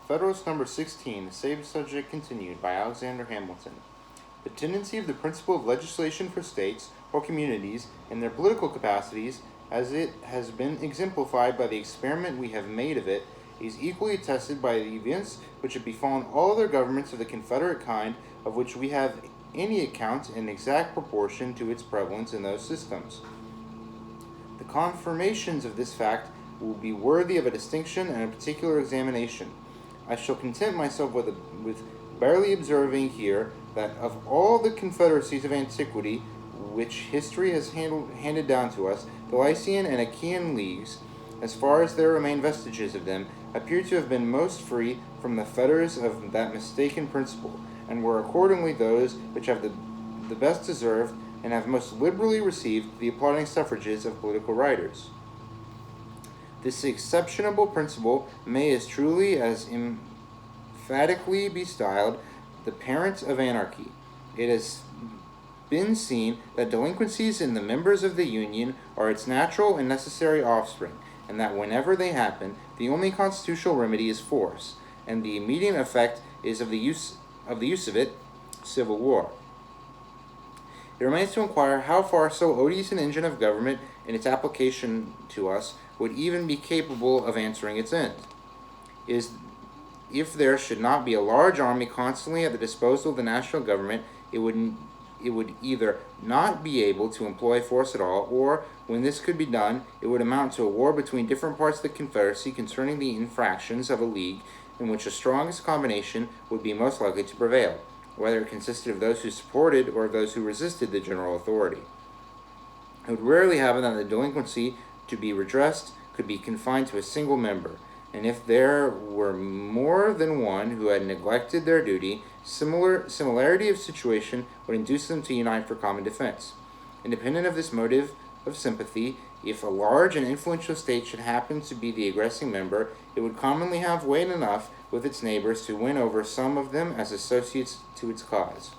Federalist number 16, the same subject continued, by Alexander Hamilton. The tendency of the principle of legislation for states or communities in their political capacities, as it has been exemplified by the experiment we have made of it, is equally attested by the events which have befallen all other governments of the Confederate kind, of which we have any account in exact proportion to its prevalence in those systems. The confirmations of this fact will be worthy of a distinction and a particular examination. I shall content myself with barely observing here that of all the confederacies of antiquity which history has handed down to us, the Lycian and Achaean leagues, as far as there remain vestiges of them, appear to have been most free from the fetters of that mistaken principle, and were accordingly those which have the best deserved and have most liberally received the applauding suffrages of political writers. This exceptionable principle may as truly as emphatically be styled the parent of anarchy. It has been seen that delinquencies in the members of the Union are its natural and necessary offspring, and that whenever they happen, the only constitutional remedy is force, and the immediate effect is of the use of it, civil war. It remains to inquire how far so odious an engine of government in its application to us would even be capable of answering its end. If there should not be a large army constantly at the disposal of the national government, it would either not be able to employ force at all, or, when this could be done, it would amount to a war between different parts of the Confederacy concerning the infractions of a league in which the strongest combination would be most likely to prevail, whether it consisted of those who supported or of those who resisted the general authority. It would rarely happen that the delinquency to be redressed could be confined to a single member, and if there were more than one who had neglected their duty, similarity of situation would induce them to unite for common defense. Independent of this motive of sympathy, if a large and influential state should happen to be the aggressing member, it would commonly have weight enough with its neighbors to win over some of them as associates to its cause.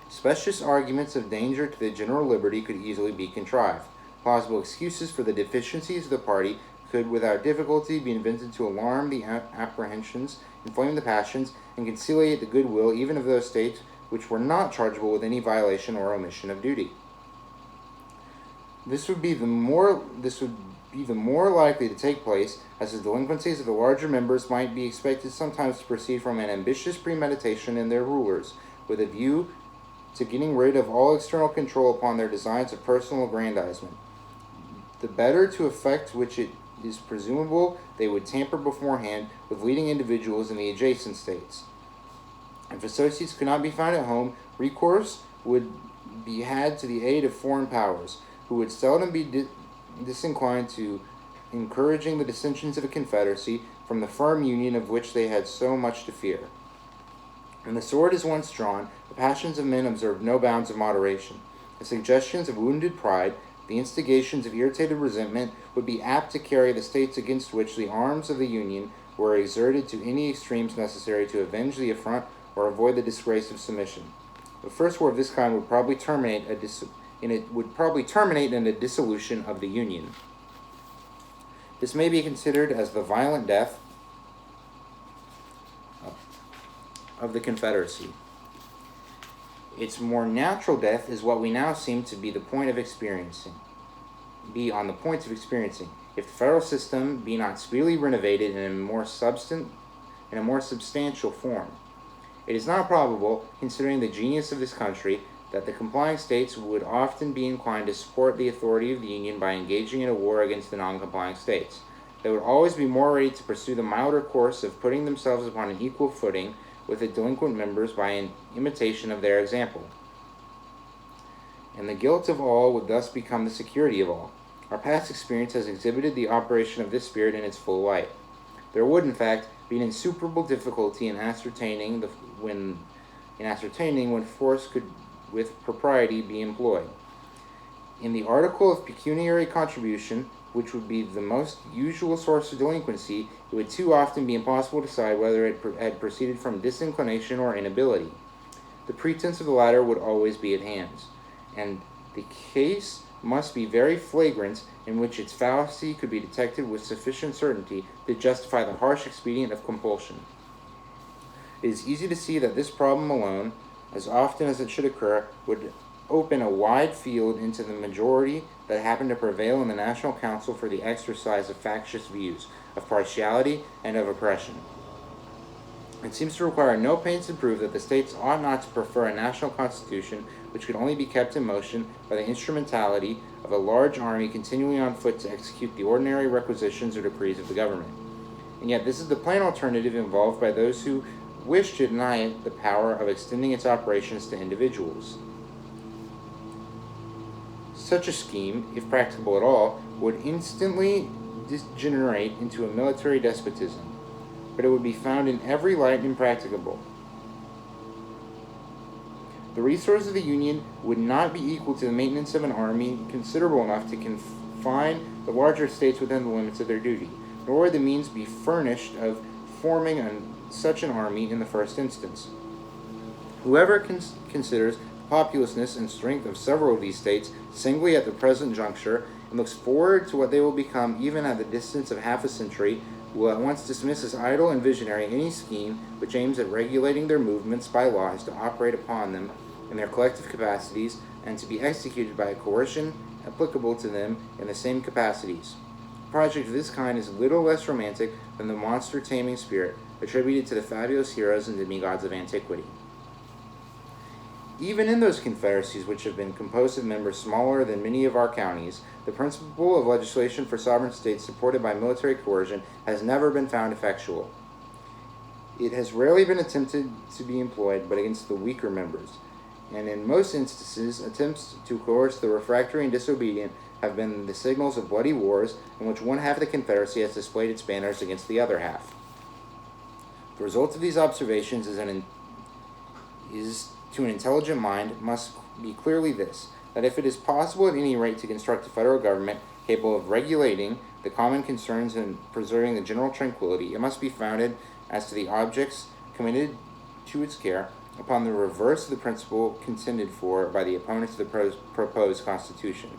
Specious arguments of danger to the general liberty could easily be contrived. Plausible excuses for the deficiencies of the party could without difficulty be invented to alarm the apprehensions, inflame the passions, and conciliate the goodwill even of those states which were not chargeable with any violation or omission of duty. This would be the more likely to take place, as the delinquencies of the larger members might be expected sometimes to proceed from an ambitious premeditation in their rulers, with a view to getting rid of all external control upon their designs of personal aggrandizement. The better to effect which it is presumable they would tamper beforehand with leading individuals in the adjacent states. If associates could not be found at home, recourse would be had to the aid of foreign powers, who would seldom be disinclined to encouraging the dissensions of a confederacy from the firm union of which they had so much to fear. When the sword is once drawn, the passions of men observe no bounds of moderation. The suggestions of wounded pride, the instigations of irritated resentment, would be apt to carry the states against which the arms of the Union were exerted to any extremes necessary to avenge the affront or avoid the disgrace of submission. The first war of this kind would probably terminate in a dissolution of the Union. This may be considered as the violent death of the Confederacy. Its more natural death is what we now seem to be on the point of experiencing. If the federal system be not speedily renovated in a more substantial form. It is not probable, considering the genius of this country, that the complying states would often be inclined to support the authority of the Union by engaging in a war against the non-complying states. They would always be more ready to pursue the milder course of putting themselves upon an equal footing with the delinquent members by an imitation of their example. And the guilt of all would thus become the security of all. Our past experience has exhibited the operation of this spirit in its full light. There would, in fact, be an insuperable difficulty in ascertaining when force could with propriety be employed. In the article of pecuniary contribution, which would be the most usual source of delinquency, it would too often be impossible to decide whether it had proceeded from disinclination or inability. The pretense of the latter would always be at hand, and the case must be very flagrant in which its fallacy could be detected with sufficient certainty to justify the harsh expedient of compulsion. It is easy to see that this problem alone, as often as it should occur, would open a wide field into the majority that happened to prevail in the National Council for the exercise of factious views, of partiality, and of oppression. It seems to require no pains to prove that the states ought not to prefer a national constitution which could only be kept in motion by the instrumentality of a large army continually on foot to execute the ordinary requisitions or decrees of the government. And yet this is the plain alternative involved by those who wish to deny it the power of extending its operations to individuals. Such a scheme, if practicable at all, would instantly degenerate into a military despotism, but it would be found in every light impracticable. The resources of the Union would not be equal to the maintenance of an army considerable enough to confine the larger states within the limits of their duty, nor would the means be furnished of forming such an army in the first instance. Whoever considers the populousness and strength of several of these states singly at the present juncture, and looks forward to what they will become even at the distance of half a century, will at once dismiss as idle and visionary any scheme which aims at regulating their movements by laws to operate upon them in their collective capacities, and to be executed by a coercion applicable to them in the same capacities. A project of this kind is little less romantic than the monster-taming spirit attributed to the fabulous heroes and demigods of antiquity. Even in those confederacies which have been composed of members smaller than many of our counties, the principle of legislation for sovereign states supported by military coercion has never been found effectual. It has rarely been attempted to be employed but against the weaker members, and in most instances attempts to coerce the refractory and disobedient have been the signals of bloody wars in which one half of the confederacy has displayed its banners against the other half. The result of these observations is to an intelligent mind must be clearly this, that if it is possible at any rate to construct a federal government capable of regulating the common concerns and preserving the general tranquility, it must be founded as to the objects committed to its care upon the reverse of the principle contended for by the opponents of the proposed Constitution.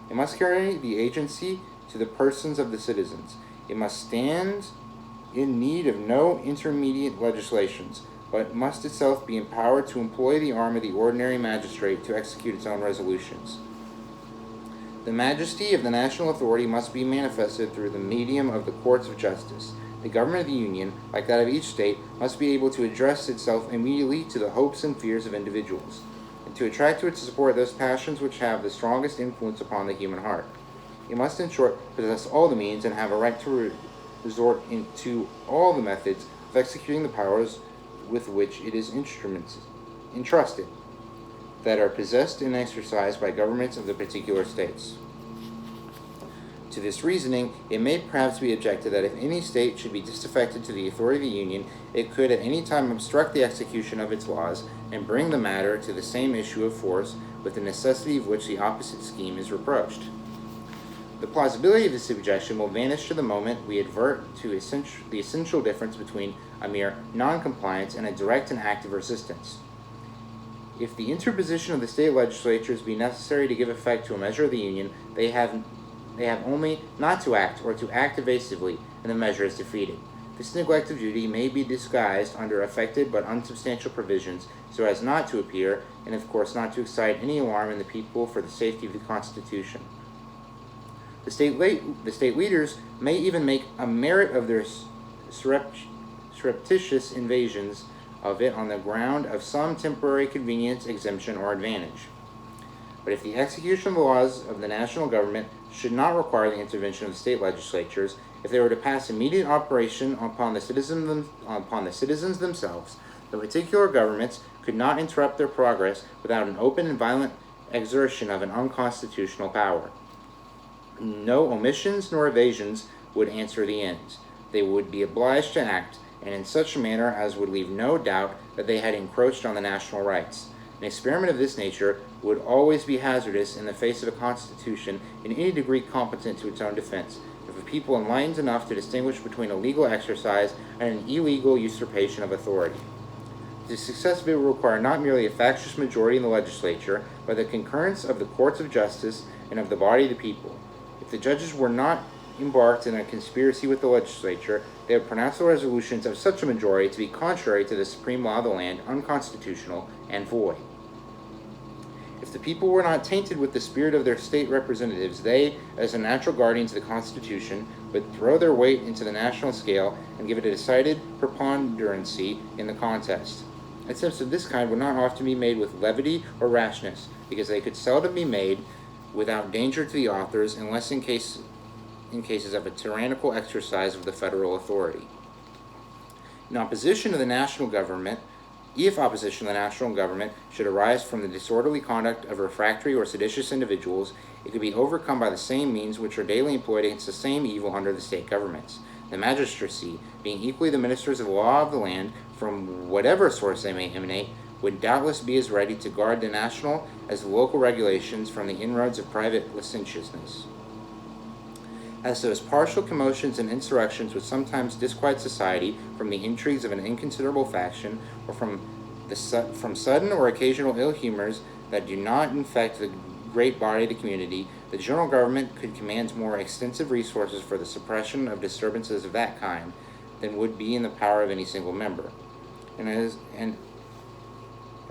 It must carry the agency to the persons of the citizens. It must stand in need of no intermediate legislations, but must itself be empowered to employ the arm of the ordinary magistrate to execute its own resolutions. The majesty of the national authority must be manifested through the medium of the courts of justice. The government of the Union, like that of each state, must be able to address itself immediately to the hopes and fears of individuals, and to attract to its support those passions which have the strongest influence upon the human heart. It must, in short, possess all the means and have a right to resort to all the methods of executing the powers with which it is entrusted, that are possessed and exercised by governments of the particular states. To this reasoning, it may perhaps be objected that if any state should be disaffected to the authority of the Union, it could at any time obstruct the execution of its laws and bring the matter to the same issue of force with the necessity of which the opposite scheme is reproached. The plausibility of this objection will vanish to the moment we advert to the essential difference between a mere non-compliance and a direct and active resistance. If the interposition of the state legislatures be necessary to give effect to a measure of the Union, they have only not to act or to act evasively, and the measure is defeated. This neglect of duty may be disguised under affected but unsubstantial provisions so as not to appear, and of course not to excite any alarm in the people for the safety of the Constitution. The state leaders may even make a merit of their surreptitious invasions of it on the ground of some temporary convenience, exemption, or advantage. But if the execution of the laws of the national government should not require the intervention of the state legislatures, if they were to pass immediate operation upon the citizens themselves, the particular governments could not interrupt their progress without an open and violent exertion of an unconstitutional power. No omissions nor evasions would answer the ends. They would be obliged to act, and in such a manner as would leave no doubt that they had encroached on the national rights. An experiment of this nature would always be hazardous in the face of a constitution in any degree competent to its own defense, if a people enlightened enough to distinguish between a legal exercise and an illegal usurpation of authority. The success of it will require not merely a factious majority in the legislature, but the concurrence of the courts of justice and of the body of the people. If the judges were not embarked in a conspiracy with the legislature, they would pronounce the resolutions of such a majority to be contrary to the supreme law of the land, unconstitutional, and void. If the people were not tainted with the spirit of their state representatives, they, as the natural guardians of the Constitution, would throw their weight into the national scale and give it a decided preponderancy in the contest. Attempts of this kind would not often be made with levity or rashness, because they could seldom be made without danger to the authors, unless in cases of a tyrannical exercise of the federal authority. In opposition to the national government, if opposition to the national government should arise from the disorderly conduct of refractory or seditious individuals, it could be overcome by the same means which are daily employed against the same evil under the state governments. The magistracy, being equally the ministers of the law of the land, from whatever source they may emanate, would doubtless be as ready to guard the national as the local regulations from the inroads of private licentiousness. As those partial commotions and insurrections which sometimes disquiet society from the intrigues of an inconsiderable faction, or from sudden or occasional ill humors that do not infect the great body of the community, the general government could command more extensive resources for the suppression of disturbances of that kind than would be in the power of any single member. And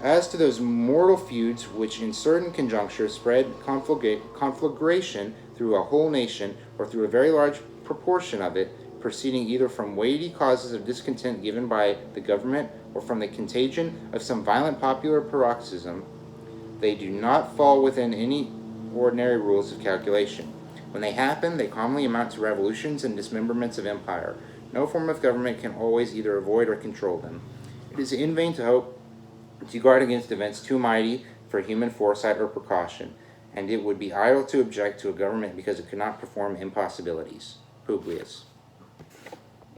as to those mortal feuds which in certain conjunctures spread conflagration through a whole nation, or through a very large proportion of it, proceeding either from weighty causes of discontent given by the government, or from the contagion of some violent popular paroxysm, they do not fall within any ordinary rules of calculation. When they happen, they commonly amount to revolutions and dismemberments of empire. No form of government can always either avoid or control them. It is in vain to hope to guard against events too mighty for human foresight or precaution, and it would be idle to object to a government because it could not perform impossibilities. Publius.